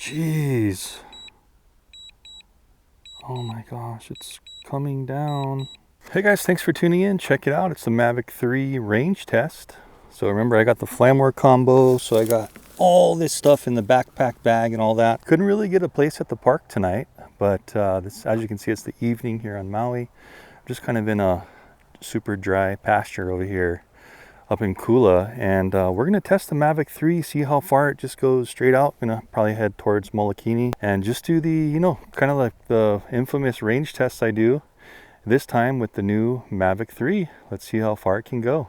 Jeez. Oh my gosh, it's coming down. Hey guys, thanks for tuning in. Check it out. It's the Mavic 3 range test. So remember, I got the Flamware combo, so I got all this stuff in the backpack bag and all that. Couldn't really get a place at the park tonight, but this, as you can see, it's the evening here on Maui. I'm just kind of in a super dry pasture over here up in Kula, and we're gonna test the Mavic 3, see how far it just goes straight out. Gonna probably head towards Molokini and just do the, you know, kind of like the infamous range tests I do, this time with the new Mavic 3. Let's see how far it can go.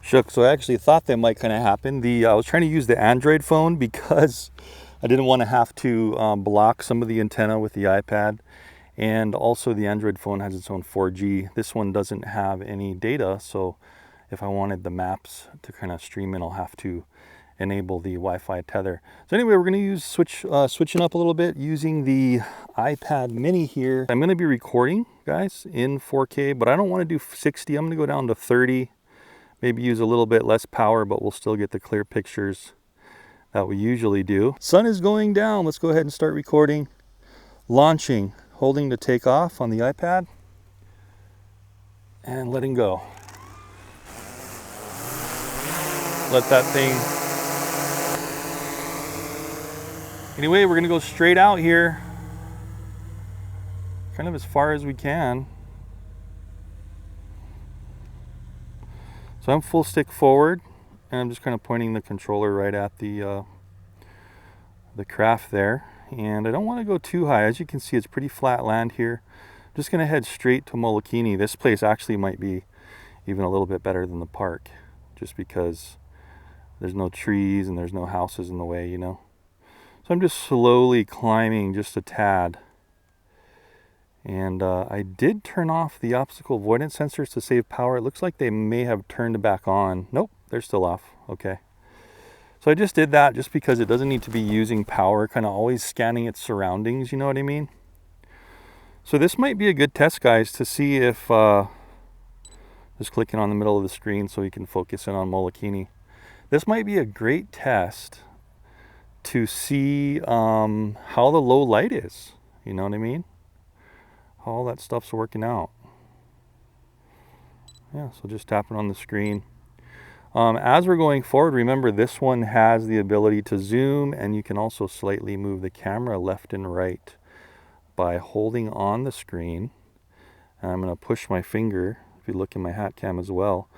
Shook, so I actually thought that might kind of happen. I was trying to use the Android phone because I didn't want to have to block some of the antenna with the iPad, and also the Android phone has its own 4G. This one doesn't have any data, so if I wanted the maps to kind of stream in, I'll have to enable the Wi-Fi tether. So anyway, we're going to use switching up a little bit using the iPad mini here. I'm going to be recording, guys, in 4K, but I don't want to do 60. I'm going to go down to 30, maybe use a little bit less power, but we'll still get the clear pictures that we usually do. Sun is going down. Let's go ahead and start recording. Launching, holding to take off on the iPad, and letting go. Let that thing. Anyway, we're gonna go straight out here, kind of as far as we can. So I'm full stick forward, and I'm just kind of pointing the controller right at the craft there. And I don't want to go too high. As you can see, it's pretty flat land here. I'm just going to head straight to Molokini. This place actually might be even a little bit better than the park, just because there's no trees and there's no houses in the way, you know. So I'm just slowly climbing just a tad. And I did turn off the obstacle avoidance sensors to save power. It looks like they may have turned back on. Nope, they're still off. Okay. So I just did that just because it doesn't need to be using power, kind of always scanning its surroundings, you know what I mean? So this might be a good test, guys, to see if, just clicking on the middle of the screen so we can focus in on Molokini. This might be a great test to see how the low light is, you know what I mean? How all that stuff's working out. Yeah, so just tapping on the screen. As we're going forward, remember this one has the ability to zoom, and you can also slightly move the camera left and right by holding on the screen. And I'm going to push my finger, if you look in my hat cam as well.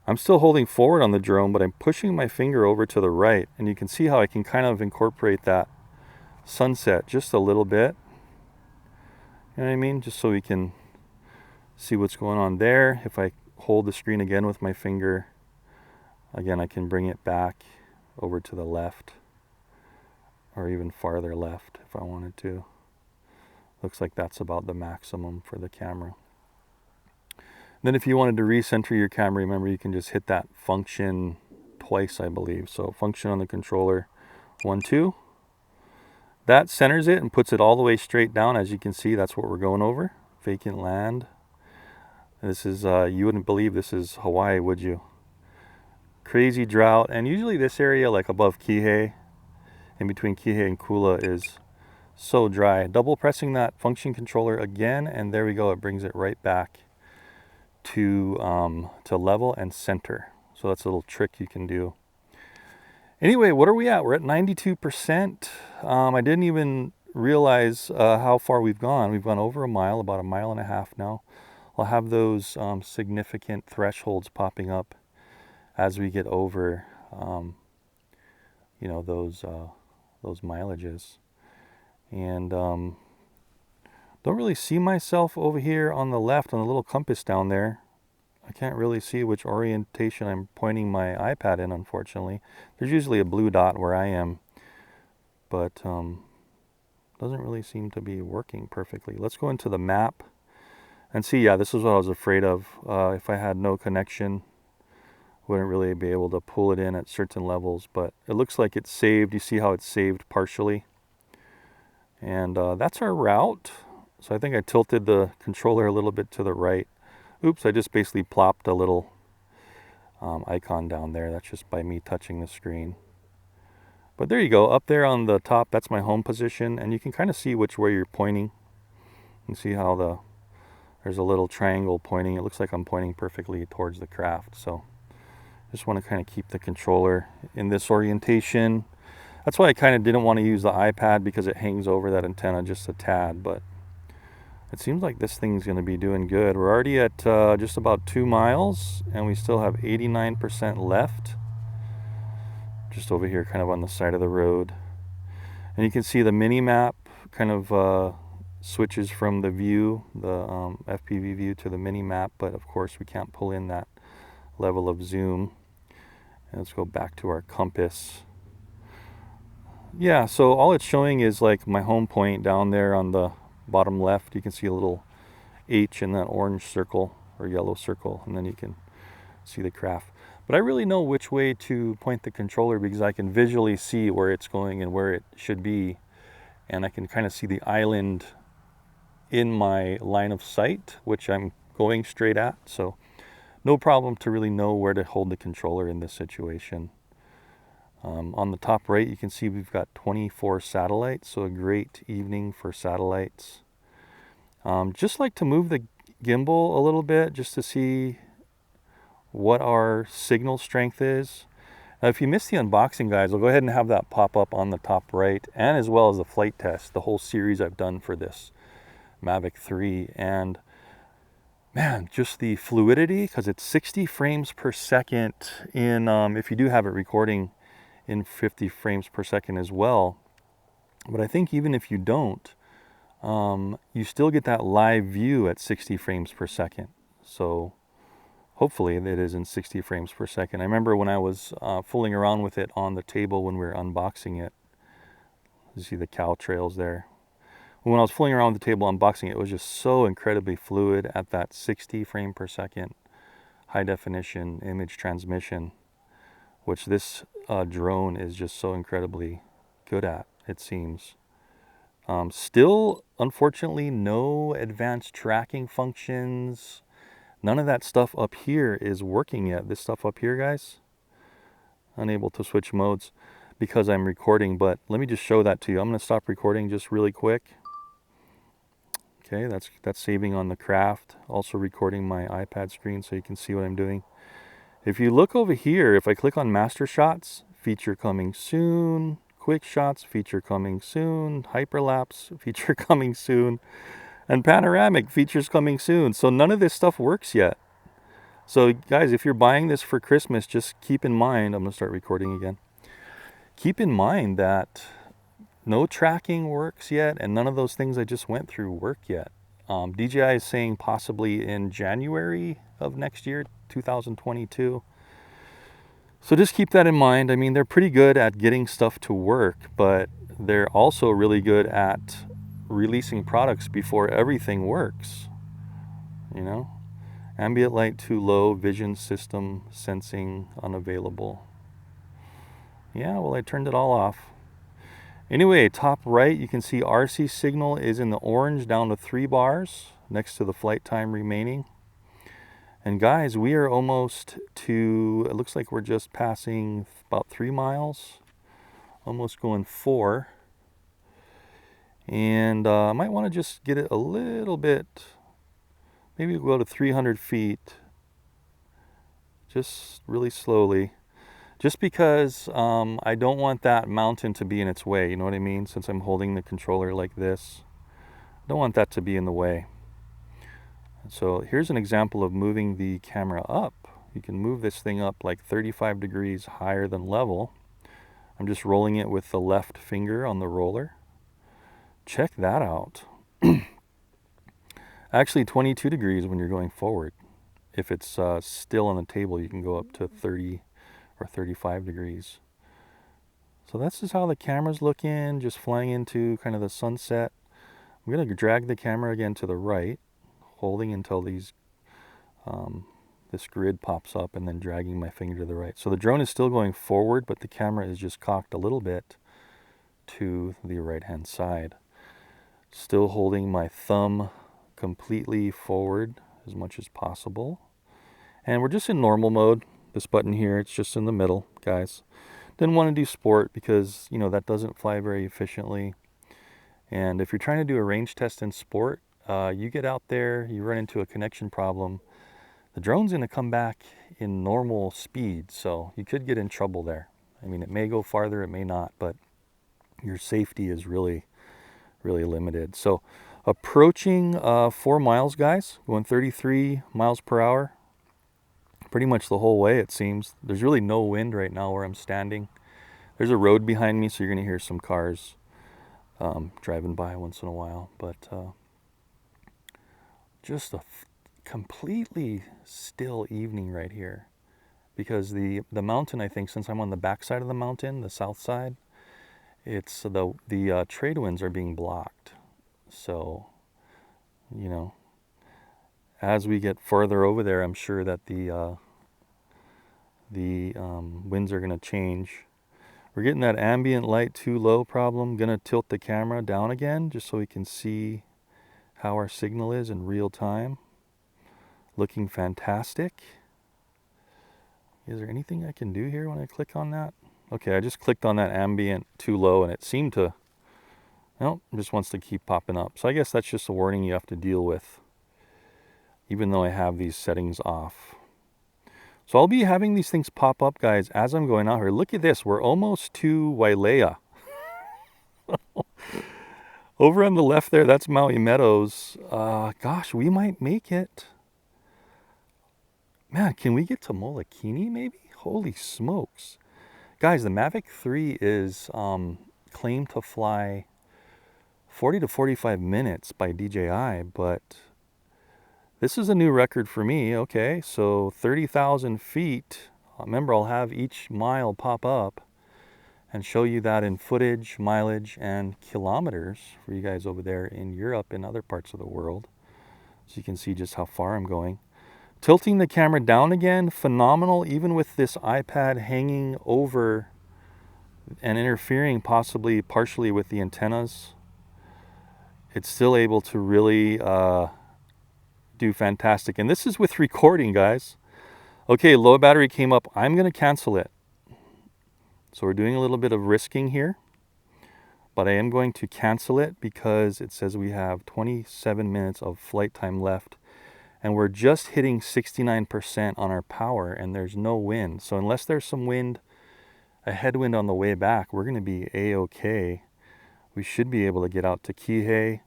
I'm still holding forward on the drone, but I'm pushing my finger over to the right, and you can see how I can kind of incorporate that sunset just a little bit. You know what I mean? Just so we can see what's going on there. If I hold the screen again with my finger, again, I can bring it back over to the left, or even farther left if I wanted to. Looks like that's about the maximum for the camera. Then if you wanted to recenter your camera, remember you can just hit that function twice, I believe. So function on the controller, 1, 2. That centers it and puts it all the way straight down. As you can see, that's what we're going over. Vacant land. This is, you wouldn't believe this is Hawaii, would you? Crazy drought, and usually this area, like above Kihei, in between Kihei and Kula, is so dry. Double pressing that function controller again, and there we go. It brings it right back to level and center. So that's a little trick you can do. Anyway, what are we at? We're at 92%. I didn't even realize how far we've gone. We've gone over a mile, about a mile and a half now. I'll have those significant thresholds popping up as we get over, you know, those mileages. And don't really see myself over here on the left on the little compass down there. I can't really see which orientation I'm pointing my iPad in, unfortunately. There's usually a blue dot where I am, but doesn't really seem to be working perfectly. Let's go into the map and see. Yeah, this is what I was afraid of. If I had no connection, wouldn't really be able to pull it in at certain levels, but it looks like it's saved. You see how it's saved partially, and that's our route. So I think I tilted the controller a little bit to the right. Oops, I just basically plopped a little icon down there. That's just by me touching the screen. But there you go, up there on the top, that's my home position, and you can kind of see which way you're pointing. You can see how there's a little triangle pointing. It looks like I'm pointing perfectly towards the craft. So just want to kind of keep the controller in this orientation. That's why I kind of didn't want to use the iPad, because it hangs over that antenna just a tad, but it seems like this thing's going to be doing good. We're already at just about 2 miles, and we still have 89% left. Just over here, kind of on the side of the road. And you can see the mini map kind of switches from the view, the FPV view, to the mini map, but of course we can't pull in that level of zoom. And let's go back to our compass. Yeah, so all it's showing is like my home point down there on the bottom left. You can see a little H in that orange circle or yellow circle, and then you can see the craft. But I really know which way to point the controller, because I can visually see where it's going and where it should be, and I can kind of see the island in my line of sight, which I'm going straight at. So no problem to really know where to hold the controller in this situation. On the top right, you can see we've got 24 satellites, so a great evening for satellites. Just like to move the gimbal a little bit just to see what our signal strength is. Now, if you missed the unboxing, guys, I'll go ahead and have that pop up on the top right, and as well as the flight test, the whole series I've done for this Mavic 3. And man, just the fluidity, because it's 60 frames per second in, if you do have it recording in 50 frames per second as well. But I think even if you don't, you still get that live view at 60 frames per second. So hopefully it is in 60 frames per second. I remember when I was fooling around with it on the table when we were unboxing it. You see the cow trails there. When I was fooling around with the table unboxing it, it was just so incredibly fluid at that 60 frame per second high definition image transmission, which this drone is just so incredibly good at, it seems. Still, unfortunately, no advanced tracking functions. None of that stuff up here is working yet. This stuff up here, guys, unable to switch modes because I'm recording, but let me just show that to you. I'm going to stop recording just really quick. Okay, that's saving on the craft. Also recording my iPad screen so you can see what I'm doing. If you look over here, if I click on Master Shots, feature coming soon, Quick Shots, feature coming soon, Hyperlapse, feature coming soon, and Panoramic, features coming soon. So none of this stuff works yet. So guys, if you're buying this for Christmas, just keep in mind, I'm going to start recording again. Keep in mind that no tracking works yet, and none of those things I just went through work yet. DJI is saying possibly in January of next year, 2022. So just keep that in mind. I mean, they're pretty good at getting stuff to work, but they're also really good at releasing products before everything works. You know, ambient light too low, vision system sensing unavailable. Yeah, well, I turned it all off. Anyway, top right, you can see RC signal is in the orange down to 3 bars next to the flight time remaining. And guys, we are almost to, it looks like we're just passing about 3 miles, almost going 4. And I might want to just get it a little bit, maybe we'll go to 300 feet, just really slowly. Just because I don't want that mountain to be in its way, you know what I mean? Since I'm holding the controller like this, I don't want that to be in the way. So here's an example of moving the camera up. You can move this thing up like 35 degrees higher than level. I'm just rolling it with the left finger on the roller. Check that out. Actually 22 degrees when you're going forward. If it's still on the table, you can go up to 30 or 35 degrees. So that's just how the camera's looking, just flying into kind of the sunset. I'm going to drag the camera again to the right, holding until these this grid pops up, and then dragging my finger to the right. So the drone is still going forward, but the camera is just cocked a little bit to the right hand side. Still holding my thumb completely forward as much as possible. And we're just in normal mode. This button here, it's just in the middle, guys. Didn't want to do sport because, you know, that doesn't fly very efficiently. And if you're trying to do a range test in sport, you get out there, you run into a connection problem, the drone's going to come back in normal speed, so you could get in trouble there. I mean, it may go farther, it may not, but your safety is really, really limited. So approaching 4 miles, guys, going 33 miles per hour, pretty much the whole way, it seems. There's really no wind right now where I'm standing. There's a road behind me, so you're going to hear some cars driving by once in a while, but just a completely still evening right here, because the mountain, I think, since I'm on the back side of the mountain, the south side, it's the trade winds are being blocked. So, you know, as we get further over there, I'm sure that the winds are going to change. We're getting that ambient light too low problem. Gonna tilt the camera down again just so we can see how our signal is in real time. Looking fantastic. Is there anything I can do here when I click on that? Okay, I just clicked on that ambient too low and it seemed to, no, it just wants to keep popping up. So I guess that's just a warning you have to deal with, even though I have these settings off. So I'll be having these things pop up, guys, as I'm going out here. Look at this. We're almost to Wailea. Over on the left there, that's Maui Meadows. Gosh, we might make it. Man, can we get to Molokini maybe? Holy smokes. Guys, the Mavic 3 is claimed to fly 40 to 45 minutes by DJI, but this is a new record for me. Okay, so 30,000 feet. Remember, I'll have each mile pop up and show you that in footage, mileage, and kilometers for you guys over there in Europe and other parts of the world. So you can see just how far I'm going. Tilting the camera down again, phenomenal, even with this iPad hanging over and interfering possibly partially with the antennas. It's still able to really do fantastic. And this is with recording, guys. Okay, low battery came up. I'm going to cancel it. So we're doing a little bit of risking here, but I am going to cancel it because it says we have 27 minutes of flight time left. And we're just hitting 69% on our power and there's no wind. So unless there's some wind, a headwind on the way back, we're going to be A-okay. We should be able to get out to Kihei.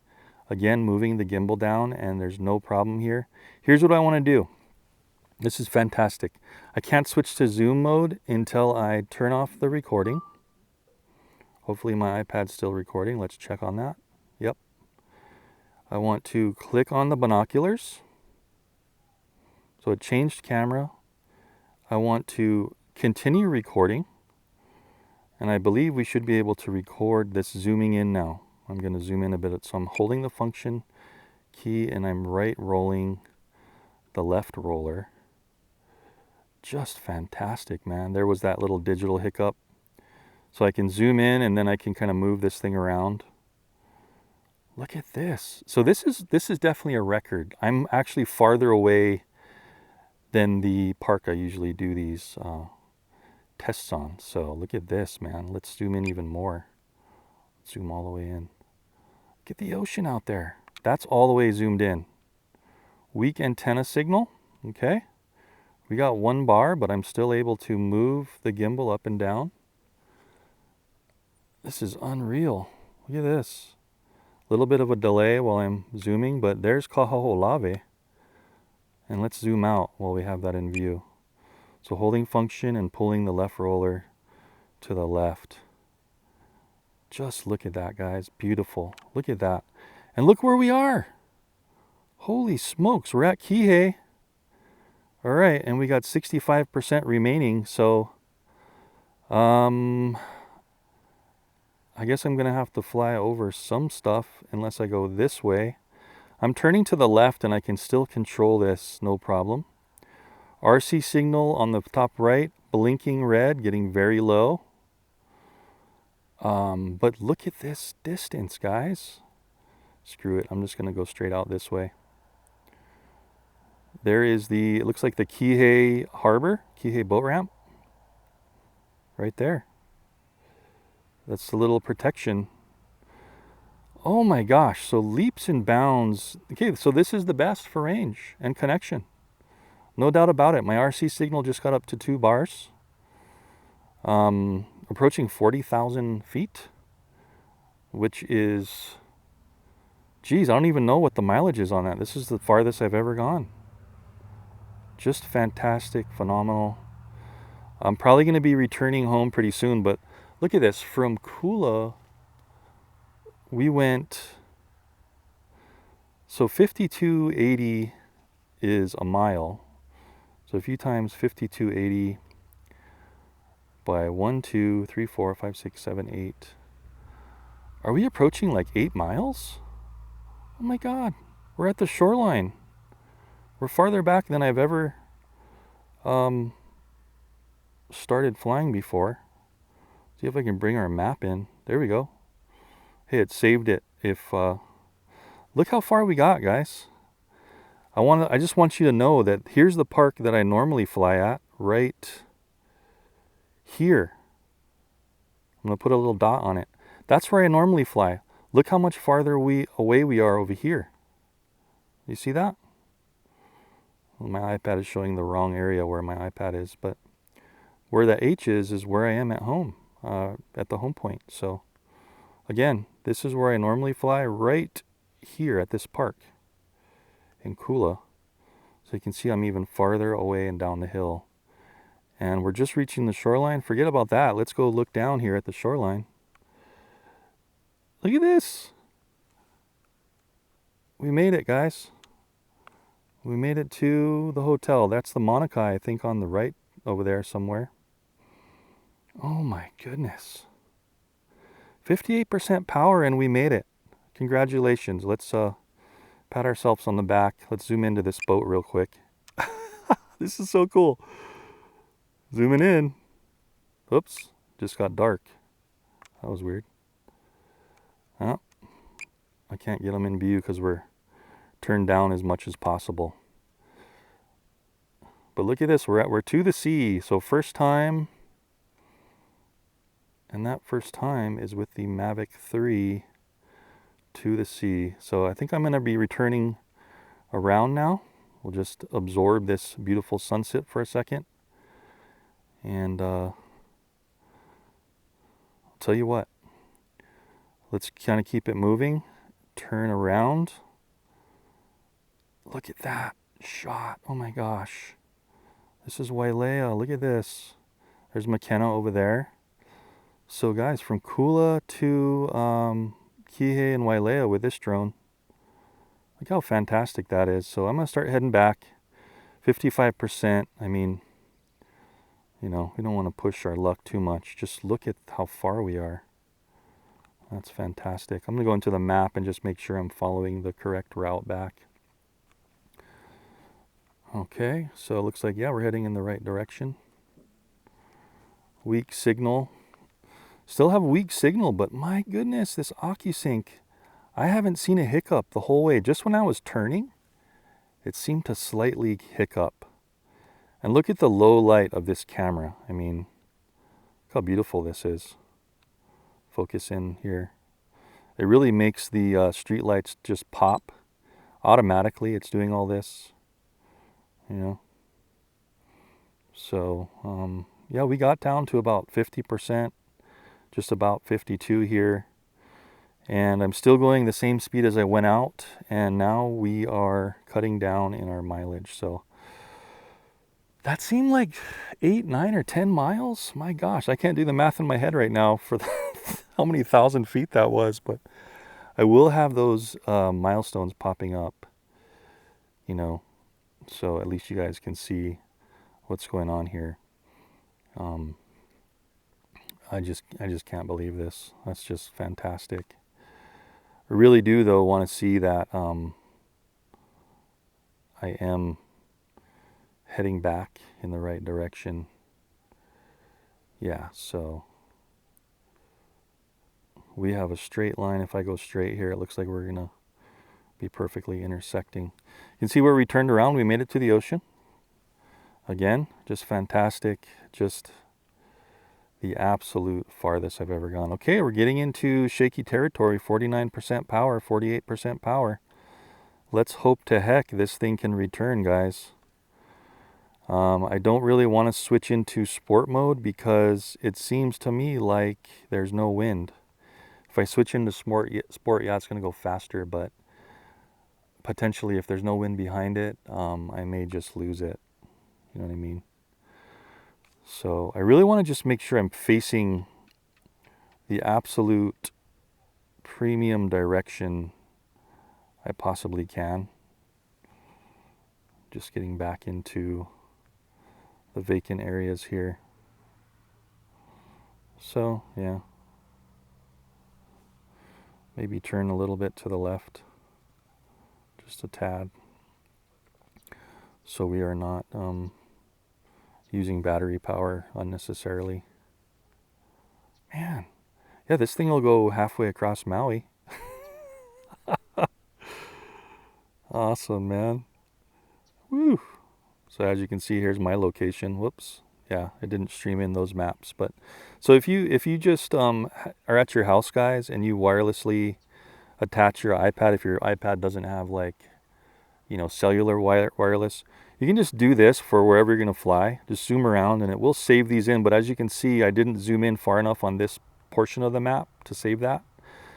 Again, moving the gimbal down and there's no problem here. Here's what I want to do. This is fantastic. I can't switch to zoom mode until I turn off the recording. Hopefully my iPad's still recording. Let's check on that. Yep. I want to click on the binoculars. So it changed camera. I want to continue recording. And I believe we should be able to record this zooming in now. I'm going to zoom in a bit. So I'm holding the function key and I'm right rolling the left roller. Just fantastic, man. There was that little digital hiccup. So I can zoom in and then I can kind of move this thing around. Look at this. So this is definitely a record. I'm actually farther away than the park I usually do these tests on. So look at this, man. Let's zoom in even more. Zoom all the way in. Get the ocean out there. That's all the way zoomed in. Weak antenna signal. Okay. We got 1 bar, but I'm still able to move the gimbal up and down. This is unreal. Look at this. A little bit of a delay while I'm zooming, but there's Kaho'olawe. And let's zoom out while we have that in view. So holding function and pulling the left roller to the left. Just look at that, guys. Beautiful. Look at that. And look where we are. Holy smokes, we're at Kihei. All right, and we got 65% remaining. So I guess I'm going to have to fly over some stuff unless I go this way. I'm turning to the left and I can still control this, no problem. RC signal on the top right, blinking red, getting very low. But look at this distance, guys. Screw it, I'm just going to go straight out this way. There is it looks like the Kihei Harbor, Kihei boat ramp. Right there. That's the little protection. Oh my gosh, so leaps and bounds. Okay, so this is the best for range and connection. No doubt about it. My RC signal just got up to 2 bars. Approaching 40,000 feet, which is, geez, I don't even know what the mileage is on that. This is the farthest I've ever gone. Just fantastic, phenomenal. I'm probably going to be returning home pretty soon, but look at this. From Kula, we went, so 5280 is a mile. So if you times 5280 by 1, 2, 3, 4, 5, 6, 7, 8. Are we approaching like 8 miles? Oh my God, we're at the shoreline. We're farther back than I've ever started flying before. See if I can bring our map in. There we go. Hey, it saved it. Look how far we got, guys. I just want you to know that here's the park that I normally fly at, right here. I'm going to put a little dot on it. That's where I normally fly. Look how much farther away we are over here. You see that? Well, my iPad is showing the wrong area where my iPad is, but where the H is where I am at home, at the home point. So again, this is where I normally fly, right here at this park in Kula. So you can see I'm even farther away and down the hill. And we're just reaching the shoreline. Forget about that. Let's go look down here at the shoreline. Look at this. We made it, guys. We made it to the hotel. That's the Monica, I think, on the right over there somewhere. Oh my goodness. 58% power and we made it. Congratulations. Let's pat ourselves on the back. Let's zoom into this boat real quick. This is so cool. Zooming in. Oops, just got dark. That was weird. Oh, I can't get them in view because we're turned down as much as possible. But look at this, we're to the sea. So first time, and that first time is with the Mavic 3 to the sea. So I think I'm going to be returning around now. We'll just absorb this beautiful sunset for a second. And I'll tell you what, let's kind of keep it moving. Turn around. Look at that shot. Oh my gosh. This is Wailea. Look at this. There's McKenna over there. So guys, from Kula to Kihei and Wailea with this drone. Look how fantastic that is. So I'm going to start heading back. 55%. I mean, you know, we don't want to push our luck too much. Just look at how far we are. That's fantastic. I'm going to go into the map and just make sure I'm following the correct route back. Okay, so it looks like, yeah, we're heading in the right direction. Weak signal. Still have weak signal, but my goodness, this OcuSync, I haven't seen a hiccup the whole way. Just when I was turning, it seemed to slightly hiccup. And look at the low light of this camera. I mean, look how beautiful this is. Focus in here. It really makes the street lights just pop. Automatically, it's doing all this. You know. So, yeah, we got down to about 50%. Just about 52 here. And I'm still going the same speed as I went out. And now we are cutting down in our mileage. So that seemed like 8, 9, or 10 miles. My gosh, I can't do the math in my head right now for how many thousand feet that was. But I will have those milestones popping up, you know, so at least you guys can see what's going on here. I just can't believe this. That's just fantastic. I really do, though, want to see that I am heading back in the right direction. Yeah, so we have a straight line. If I go straight here, it looks like we're gonna be perfectly intersecting. You can see where we turned around, we made it to the ocean. Again, just fantastic, just the absolute farthest I've ever gone. Okay, we're getting into shaky territory, 49% power, 48% power. Let's hope to heck this thing can return, guys. I don't really want to switch into sport mode because it seems to me like there's no wind. If I switch into sport, yeah, it's going to go faster, but potentially if there's no wind behind it, I may just lose it. You know what I mean? So I really want to just make sure I'm facing the absolute premium direction I possibly can. Just getting back into the vacant areas here. So, yeah. Maybe turn a little bit to the left. Just a tad. So we are not using battery power unnecessarily. Man. Yeah, this thing will go halfway across Maui. Awesome, man. Woo. So as you can see, here's my location. Whoops. Yeah, I didn't stream in those maps, but so if you just are at your house, guys, and you wirelessly attach your iPad, if your iPad doesn't have like, you know, cellular wireless, you can just do this for wherever you're going to fly. Just zoom around and it will save these in. But as you can see, I didn't zoom in far enough on this portion of the map to save that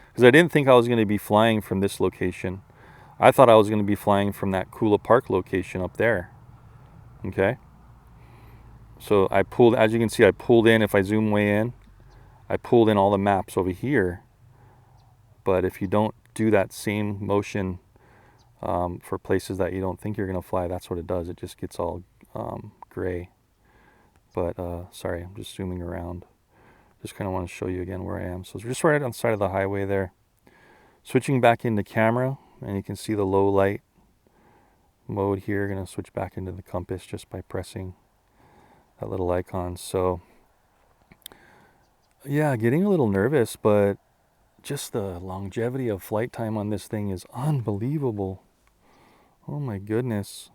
because I didn't think I was going to be flying from this location. I thought I was going to be flying from that Kula Park location up there. Okay. So I pulled, as you can see, I pulled in, if I zoom way in, I pulled in all the maps over here. But if you don't do that same motion for places that you don't think you're going to fly, that's what it does. It just gets all gray. But sorry, I'm just zooming around. Just kind of want to show you again where I am. So it's just right on the side of the highway there. Switching back into camera, and you can see the low light mode here. Going to switch back into the compass just by pressing that little icon. So yeah, getting a little nervous, but just the longevity of flight time on this thing is unbelievable. Oh my goodness.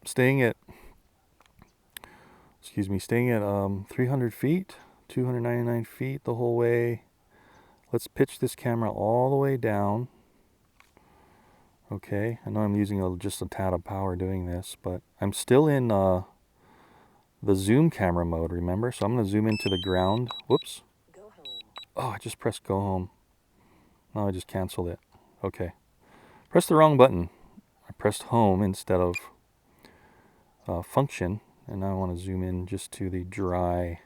Staying at 300 feet, 299 feet the whole way. Let's pitch this camera all the way down. Okay, I know I'm using just a tad of power doing this, but I'm still in the zoom camera mode, remember? So I'm going to zoom into the ground. Whoops. Go home. Oh, I just pressed go home. No, I just canceled it. Okay. Pressed the wrong button. I pressed home instead of function. And now I want to zoom in just to the dry.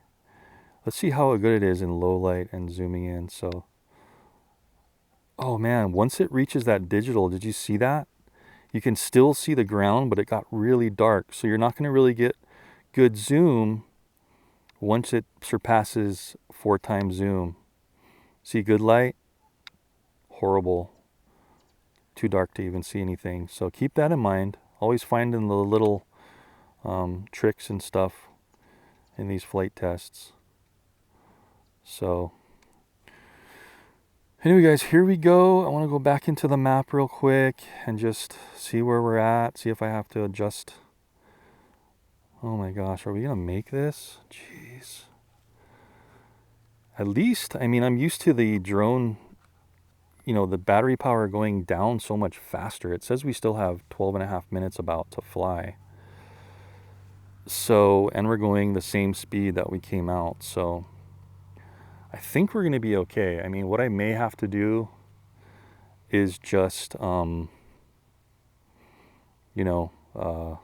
Let's see how good it is in low light and zooming in. So, oh man, once it reaches that digital, did you see that? You can still see the ground, but it got really dark. So you're not going to really get good zoom once it surpasses 4x zoom. See good light? Horrible. Too dark to even see anything. So keep that in mind. Always finding the little tricks and stuff in these flight tests. So anyway, guys, here we go. I want to go back into the map real quick and just see where we're at. See if I have to adjust. Oh my gosh, are we going to make this? Jeez. At least, I mean, I'm used to the drone, you know, the battery power going down so much faster. It says we still have 12.5 minutes about to fly. So, and we're going the same speed that we came out. So I think we're going to be okay. I mean, what I may have to do is just, you know,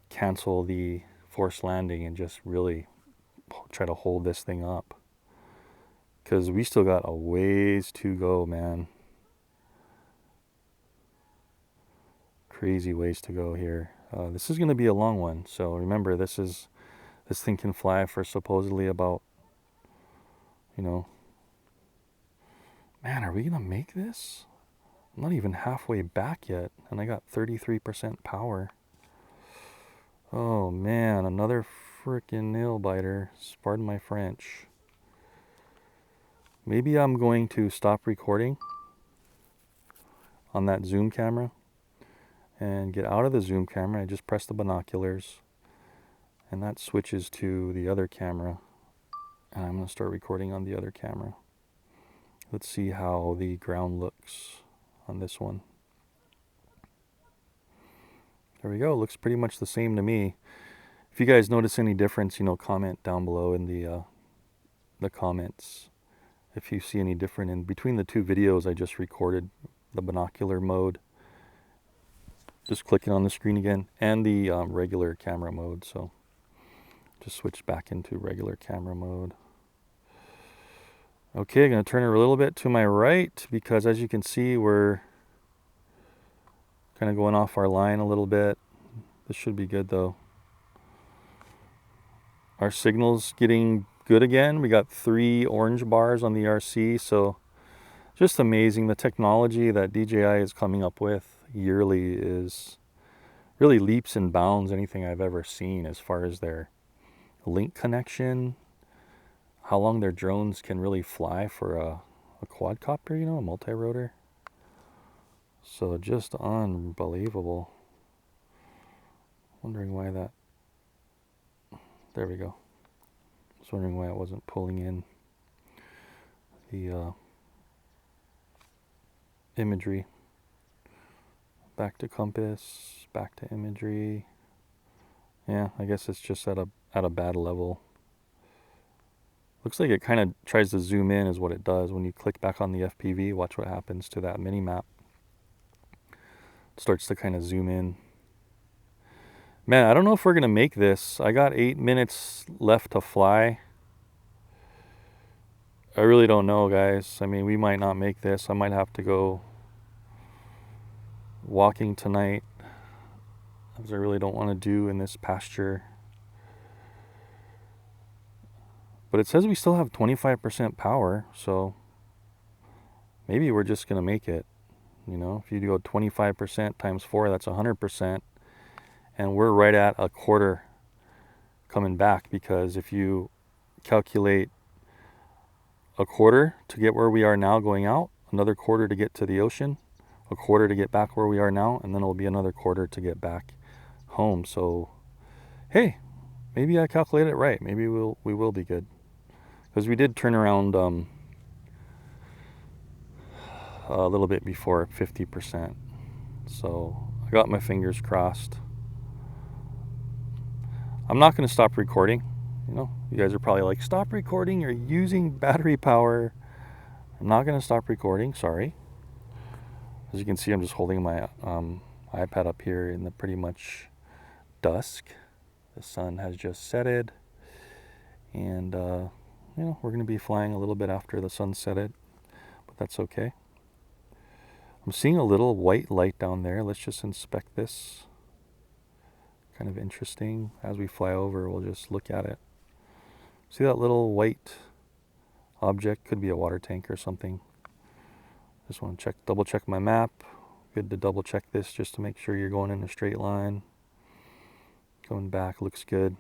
cancel the forced landing and just really try to hold this thing up. Because we still got a ways to go, man. Crazy ways to go here. This is going to be a long one. So remember, this thing can fly for supposedly about, you know, man, are we going to make this? I'm not even halfway back yet, and I got 33% power. Oh man, another freaking nail biter. Pardon my French. Maybe I'm going to stop recording on that zoom camera and get out of the zoom camera. I just press the binoculars and that switches to the other camera. And I'm going to start recording on the other camera. Let's see how the ground looks on this one. There we go. Looks pretty much the same to me. If you guys notice any difference, comment down below in the comments. If you see any different in between the two videos I just recorded, the binocular mode, just clicking on the screen again, and the regular camera mode. So just switch back into regular camera mode. Okay, I'm going to turn it a little bit to my right because as you can see, we're kind of going off our line a little bit. This should be good though. Our signal's getting good again. We got 3 orange bars on the RC, so just amazing. The technology that DJI is coming up with yearly is really leaps and bounds anything I've ever seen as far as their link connection, how long their drones can really fly for a quadcopter, a multi-rotor. So just unbelievable. Wondering why that, there we go. I was wondering why it wasn't pulling in the imagery. Back to compass, back to imagery. Yeah, I guess it's just at a bad level. Looks like it kind of tries to zoom in is what it does. When you click back on the FPV, watch what happens to that mini map. It starts to kind of zoom in. Man, I don't know if we're going to make this. I got 8 minutes left to fly. I really don't know, guys. I mean, we might not make this. I might have to go walking tonight, as I really don't want to do in this pasture. But it says we still have 25% power, so maybe we're just going to make it. If you go 25% times 4, that's 100%. And we're right at a quarter coming back, because if you calculate a quarter to get where we are now going out, another quarter to get to the ocean, a quarter to get back where we are now, and then it'll be another quarter to get back home. So, hey, maybe I calculated it right. Maybe we will be good. Because we did turn around a little bit before 50%. So I got my fingers crossed. I'm not going to stop recording. You guys are probably like, stop recording, you're using battery power. I'm not going to stop recording, sorry. As you can see, I'm just holding my iPad up here in the pretty much dusk. The sun has just setted. And, we're going to be flying a little bit after the sun setted, but that's okay. I'm seeing a little white light down there. Let's just inspect this. Kind of interesting. As we fly over, we'll just look at it. See that little white object? Could be a water tank or something. Just want to double check my map. Good to double check this just to make sure you're going in a straight line. Going back looks good.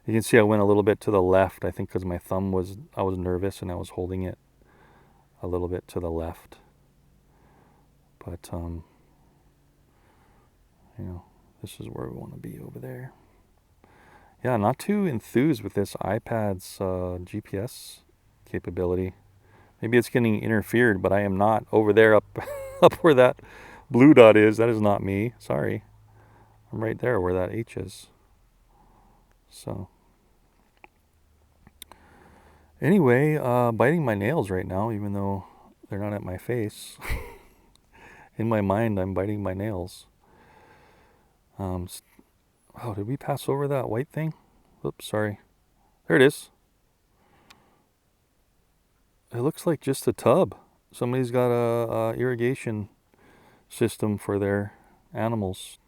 You can see I went a little bit to the left, I think because my thumb I was nervous and I was holding it a little bit to the left. But, this is where we want to be over there. Yeah, not too enthused with this iPad's GPS capability. Maybe it's getting interfered, but I am not over there up where that blue dot is. That is not me. Sorry. I'm right there where that H is. So, anyway, biting my nails right now, even though they're not at my face. In my mind, I'm biting my nails. Oh, did we pass over that white thing? Oops, sorry. There it is. It looks like just a tub. Somebody's got a irrigation system for their animals.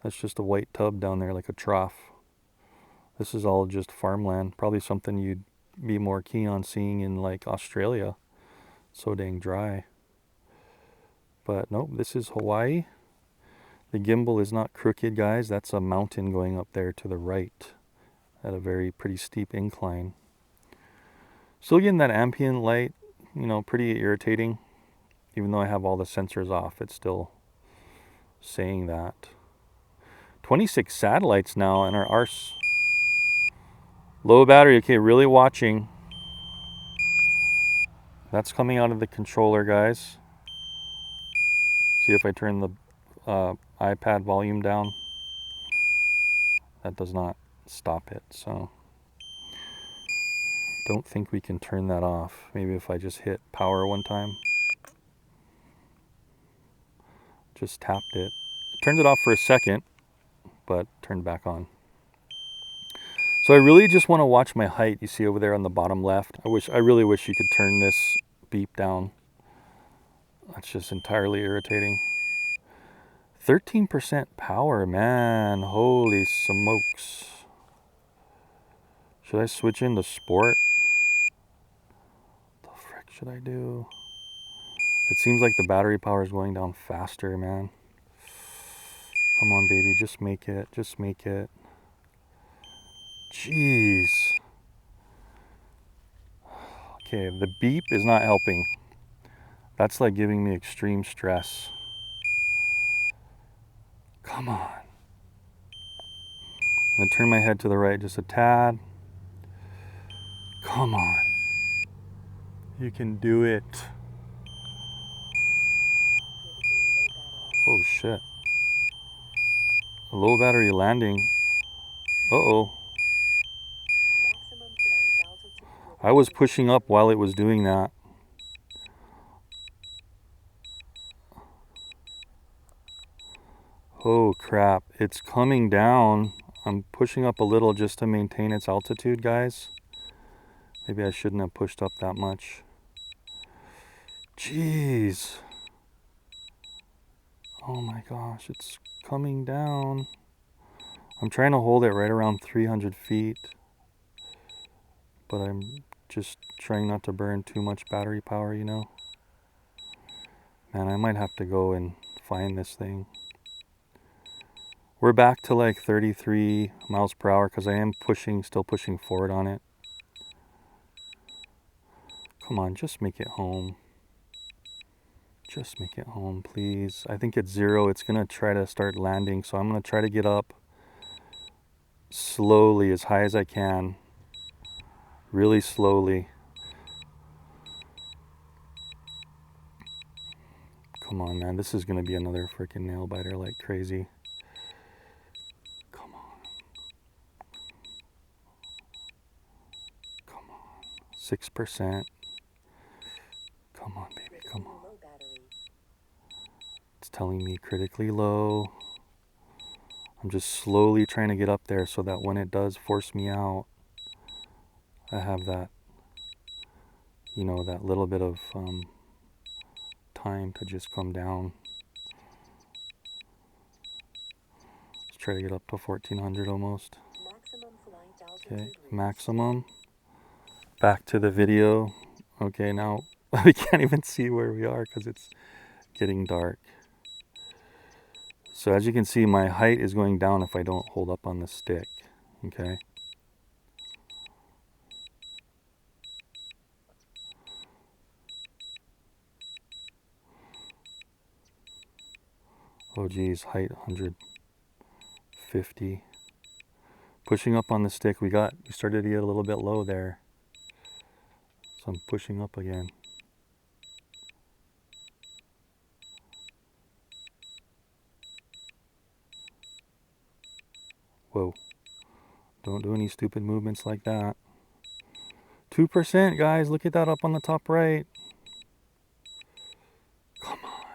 That's just a white tub down there, like a trough. This is all just farmland. Probably something you'd be more keen on seeing in like Australia. So dang dry. But nope, this is Hawaii. The gimbal is not crooked, guys. That's a mountain going up there to the right at a very pretty steep incline. Still getting that ambient light, pretty irritating. Even though I have all the sensors off, it's still saying that. 26 satellites now and our arse. Low battery, okay, really watching. That's coming out of the controller, guys. See if I turn the iPad volume down. That does not stop it, so don't think we can turn that off. Maybe if I just hit power one time. Just tapped it. Turned it off for a second, but turned back on. So I really just want to watch my height. You see over there on the bottom left. I really wish you could turn this beep down. That's just entirely irritating. 13% power, man. Holy smokes. Should I switch into sport? What the frick should I do? It seems like the battery power is going down faster, man. Come on, baby. Just make it. Just make it. Jeez. Okay, the beep is not helping. That's like giving me extreme stress. Come on. I'm gonna turn my head to the right just a tad. Come on. You can do it. Oh shit. A low battery landing. Uh-oh. I was pushing up while it was doing that. Oh crap, it's coming down. I'm pushing up a little just to maintain its altitude, guys. Maybe I shouldn't have pushed up that much. Jeez. Oh my gosh, it's coming down. I'm trying to hold it right around 300 feet. But I'm just trying not to burn too much battery power, you know. Man, I might have to go and find this thing. We're back to like 33 miles per hour because I am still pushing forward on it. Come on, just make it home. Just make it home, please. I think it's 0. It's going to try to start landing, so I'm going to try to get up slowly, as high as I can. Really slowly. Come on, man. This is going to be another freaking nail biter like crazy. Come on. Come on. 6%. Come on, baby. Come on. It's telling me critically low. I'm just slowly trying to get up there so that when it does force me out, I have that, you know, that little bit of time to just come down. Let's try to get up to 1400 almost. Okay, maximum. Back to the video. Okay, now we can't even see where we are because it's getting dark. So as you can see, my height is going down if I don't hold up on the stick. Okay. Oh geez, height 150. Pushing up on the stick, we started to get a little bit low there. So I'm pushing up again. Whoa. Don't do any stupid movements like that. 2%, guys, look at that up on the top right. Come on.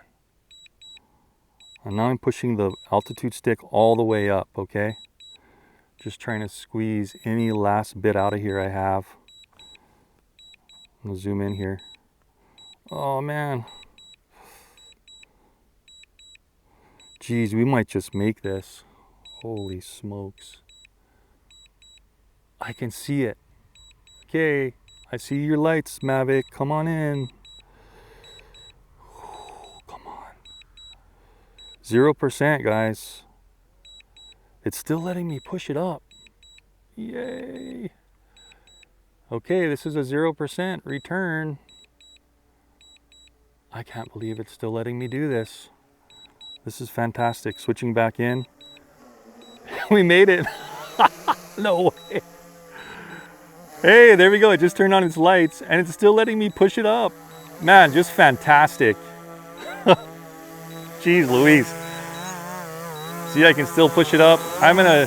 And now I'm pushing the altitude stick all the way up, okay? Just trying to squeeze any last bit out of here I have. I'm gonna zoom in here. Oh man. Geez, we might just make this. Holy smokes. I can see it. Okay, I see your lights, Mavic. Come on in. Come on. 0%, guys. It's still letting me push it up. Yay. Okay, this is a 0% return. I can't believe it's still letting me do this. This is fantastic. Switching back in. We made it. No way. Hey, there we go. It just turned on its lights and it's still letting me push it up. Man, just fantastic. Jeez Louise. See, I can still push it up. I'm gonna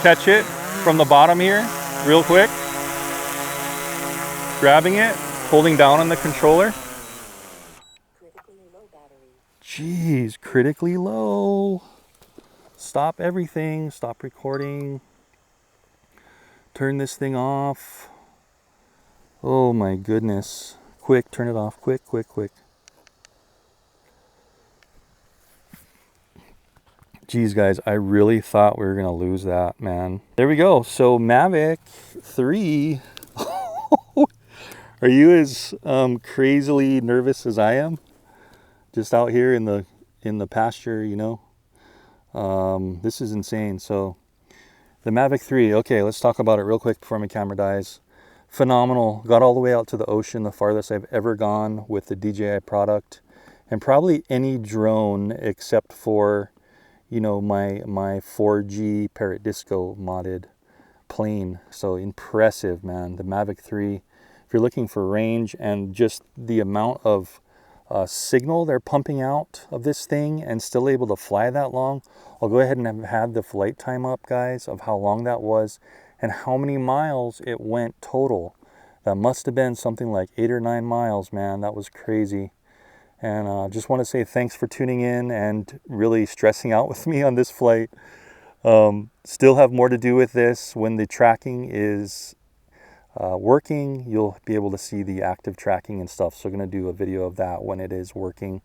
catch it from the bottom here real quick. Grabbing it, holding down on the controller. Jeez, critically low. Stop everything, stop recording. Turn this thing off. Oh my goodness. Quick, turn it off, quick, quick, quick. Geez guys, I really thought we were gonna lose that, man. There we go, so Mavic 3. Are you as crazily nervous as I am? Just out here in the pasture, you know? This is insane. So the Mavic 3, okay, let's talk about it real quick before my camera dies. Phenomenal, got all the way out to the ocean, the farthest I've ever gone with the DJI product. And probably any drone except for, you know, my 4G Parrot Disco modded plane. So impressive, man. The Mavic 3, if you're looking for range and just the amount of signal they're pumping out of this thing and still able to fly that long. I'll go ahead and have had the flight time up, guys, of how long that was and how many miles it went total. That must have been something like 8 or 9 miles, man. That was crazy. And just want to say thanks for tuning in and really stressing out with me on this flight. Still have more to do with this. When the tracking is working, you'll be able to see the active tracking and stuff. So I'm going to do a video of that when it is working.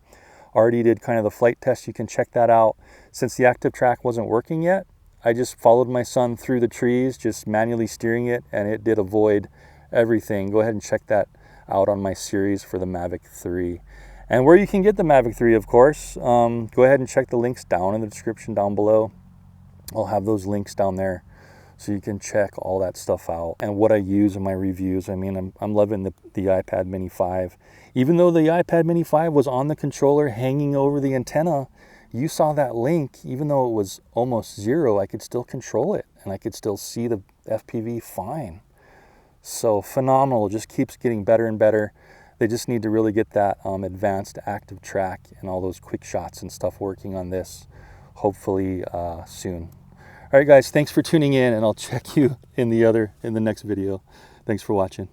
Already did kind of the flight test. You can check that out. Since the active track wasn't working yet, I just followed my son through the trees, just manually steering it, and it did avoid everything. Go ahead and check that out on my series for the Mavic 3. And where you can get the Mavic 3, of course, go ahead and check the links down in the description down below. I'll have those links down there so you can check all that stuff out and what I use in my reviews. I mean, I'm loving the iPad Mini 5. Even though the iPad Mini 5 was on the controller hanging over the antenna, you saw that link. Even though it was almost zero, I could still control it and I could still see the FPV fine. So phenomenal, just keeps getting better and better. They just need to really get that advanced active track and all those quick shots and stuff working on this, hopefully soon. All right, guys, thanks for tuning in, and I'll check you in the next video. Thanks for watching.